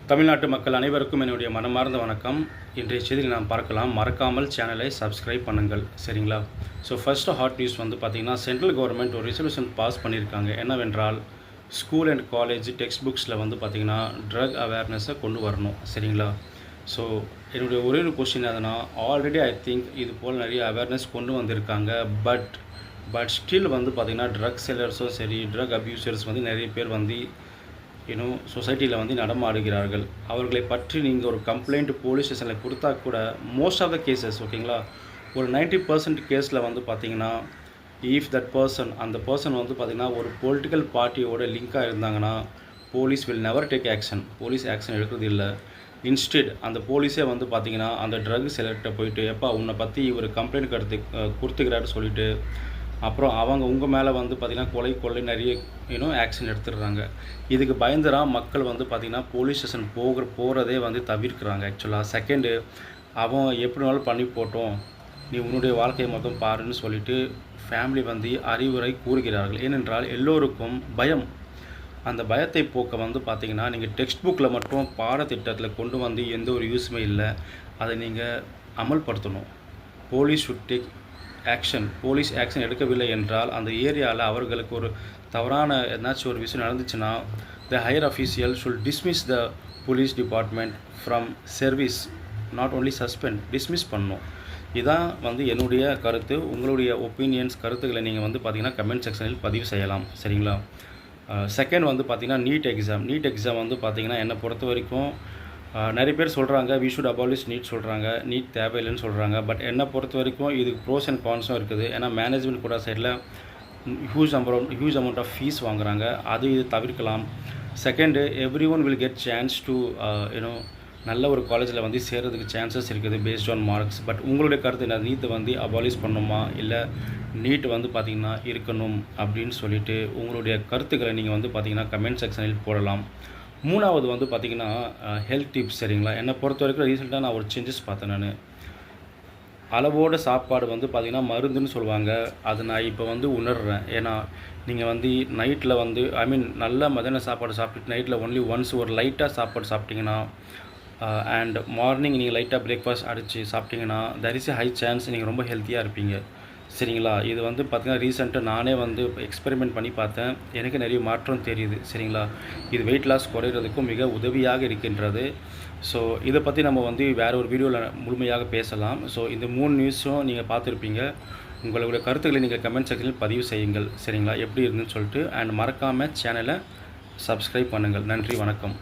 தமிழ்நாட்டு மக்கள் அனைவருக்கும் என்னுடைய மனமார்ந்த வணக்கம். இன்றைய செய்தியில் நாம் பார்க்கலாம். மறக்காமல் சேனலை சப்ஸ்கிரைப் பண்ணுங்கள், சரிங்களா? ஸோ ஃபர்ஸ்ட்டு ஹாட் நியூஸ் வந்து பார்த்திங்கன்னா, சென்ட்ரல் கவர்மெண்ட் ஒரு ரெசல்யூஷன் பாஸ் பண்ணியிருக்காங்க. என்னவென்றால், ஸ்கூல் அண்ட் காலேஜ் டெக்ஸ்ட் புக்ஸில் வந்து பார்த்திங்கன்னா ட்ரக் அவேர்னஸை கொண்டு வரணும், சரிங்களா? ஸோ என்னுடைய ஒரே ஒரு கொஸ்டின் எதுனா, ஆல்ரெடி ஐ திங்க் இது போல் நிறைய அவேர்னஸ் கொண்டு வந்திருக்காங்க. பட் ஸ்டில் வந்து பார்த்திங்கன்னா ட்ரக் செல்லர்ஸும் சரி, ட்ரக் அப்யூசர்ஸ் வந்து நிறைய பேர் வந்து சொசைட்டியில் வந்து நடமாடுகிறார்கள். அவர்களை பற்றி நீங்கள் ஒரு கம்ப்ளைண்ட் போலீஸ் ஸ்டேஷனில் கொடுத்தா கூட மோஸ்ட் ஆஃப் த கேசஸ், ஓகேங்களா, ஒரு 90% கேஸில் வந்து பார்த்திங்கன்னா, இஃப் தட் பர்சன் அந்த பர்சன் வந்து பார்த்திங்கன்னா ஒரு பொலிட்டிக்கல் பார்ட்டியோட லிங்காக இருந்தாங்கன்னா, police will never take action. Police action எடுக்கிறது இல்லை. இன்ஸ்டெட் அந்த போலீஸே வந்து பார்த்திங்கன்னா அந்த ட்ரக் செலர்கிட்ட போயிட்டு, எப்பா உன்னை பற்றி இவர் கம்ப்ளைண்ட் கொடுத்துக்கிறாரு சொல்லிவிட்டு, அப்புறம் அவங்க உங்கள் மேலே வந்து பார்த்திங்கன்னா கொள்ளை நிறைய ஆக்ஷன் எடுத்துடுறாங்க. இதுக்கு பயந்துதான் மக்கள் வந்து பார்த்திங்கன்னா போலீஸ் ஸ்டேஷன் போகிறதே வந்து தவிர்க்கிறாங்க. ஆக்சுவலாக செகண்டு, அவன் எப்படினாலும் பண்ணி போட்டோம், நீ உன்னுடைய வாழ்க்கையை மொத்தம் பாருன்னு சொல்லிவிட்டு ஃபேமிலி வந்து அறிவுரை கூறுகிறார்கள். ஏனென்றால் எல்லோருக்கும் பயம். அந்த பயத்தை போக்க வந்து பார்த்திங்கன்னா, நீங்கள் டெக்ஸ்ட் புக்கில் மட்டும் பாடத்திட்டத்தில் கொண்டு வந்து எந்த ஒரு யூஸுமே இல்லை. அதை நீங்கள் அமல்படுத்தணும். Police should take action. Police action எடுக்கவில்லை என்றால் அந்த ஏரியாவில் அவர்களுக்கு ஒரு தவறான ஏதாச்சும் ஒரு விஷயம் நடந்துச்சுன்னா, the higher official shall dismiss the police department from service, not only suspend, dismiss பண்ணணும். இதான் வந்து என்னுடைய கருத்து. உங்களுடைய ஒப்பீனியன்ஸ், கருத்துக்களை நீங்கள் வந்து பார்த்திங்கன்னா கமெண்ட் செக்ஷனில் பதிவு செய்யலாம், சரிங்களா? செகண்ட் வந்து பார்த்திங்கன்னா நீட் எக்ஸாம் வந்து பார்த்திங்கன்னா என்னை பொறுத்த வரைக்கும் நிறைய பேர் சொல்கிறாங்க வி ஷுட் அபாலிஷ் நீட் சொல்கிறாங்க, நீட் தேவையில்லைன்னு சொல்கிறாங்க. பட் என்னை பொறுத்த வரைக்கும் இதுக்கு ப்ரோஸ் அண்ட் கான்ஸும் இருக்குது. ஏன்னா மேனேஜ்மெண்ட் கூட சைடில் ஹியூஜ் அமௌண்ட் ஆஃப் ஃபீஸ் வாங்குகிறாங்க. அது இது தவிர்க்கலாம். Second, every one will get chance to நல்ல ஒரு காலேஜில் வந்து சேர்கிறதுக்கு சான்சஸ் இருக்குது பேஸ்ட் ஆன் மார்க்ஸ். பட் உங்களுடைய கருத்து என்ன? நீட்டை வந்து அபாலிஷ் பண்ணணுமா, இல்லை நீட் வந்து பார்த்திங்கன்னா இருக்கணும் அப்படின்னு சொல்லிவிட்டு உங்களுடைய கருத்துக்களை நீங்கள் வந்து பார்த்திங்கன்னா கமெண்ட் செக்ஷனில் போடலாம். மூணாவது வந்து பார்த்திங்கன்னா ஹெல்த் டிப்ஸ், சரிங்களா? என்னை பொறுத்த வரைக்கும் ரீசெண்டாக நான் ஒரு சேஞ்சஸ் பார்த்தேன். நான் அளவோட சாப்பாடு வந்து பார்த்திங்கன்னா மருந்துன்னு சொல்லுவாங்க. அது நான் இப்போ வந்து உணர்கிறேன். ஏன்னா நீங்கள் வந்து நைட்டில் வந்து நல்ல மதியான சாப்பாடு சாப்பிட்டுட்டு நைட்டில் ஒன்லி ஒன்ஸ் ஒரு லைட்டாக சாப்பாடு சாப்பிட்டிங்கன்னா அண்ட் மார்னிங் நீங்கள் லைட்டாக பிரேக்ஃபாஸ்ட் அடித்து சாப்பிட்டிங்கன்னா there is a high chance நீங்கள் ரொம்ப ஹெல்த்தியாக இருப்பீங்க, சரிங்களா? இது வந்து பார்த்திங்கன்னா ரீசெண்டாக நானே வந்து எக்ஸ்பெரிமெண்ட் பண்ணி பார்த்தேன். எனக்கு நிறைய மாற்றம் தெரியுது, சரிங்களா? இது வெயிட் லாஸ் குறைகிறதுக்கும் மிக உதவியாக இருக்கின்றது. ஸோ இதை பற்றி நம்ம வந்து வேறு ஒரு வீடியோவில் முழுமையாக பேசலாம். ஸோ இந்த 3 நியூஸும் நீங்கள் பார்த்துருப்பீங்க. உங்களுடைய கருத்துக்களை நீங்கள் கமெண்ட் செக்ஷனில் பதிவு செய்யுங்கள், சரிங்களா? எப்படி இருந்துன்னு சொல்லிட்டு. அண்ட் மறக்காமல் சேனலை சப்ஸ்கிரைப் பண்ணுங்கள். நன்றி, வணக்கம்.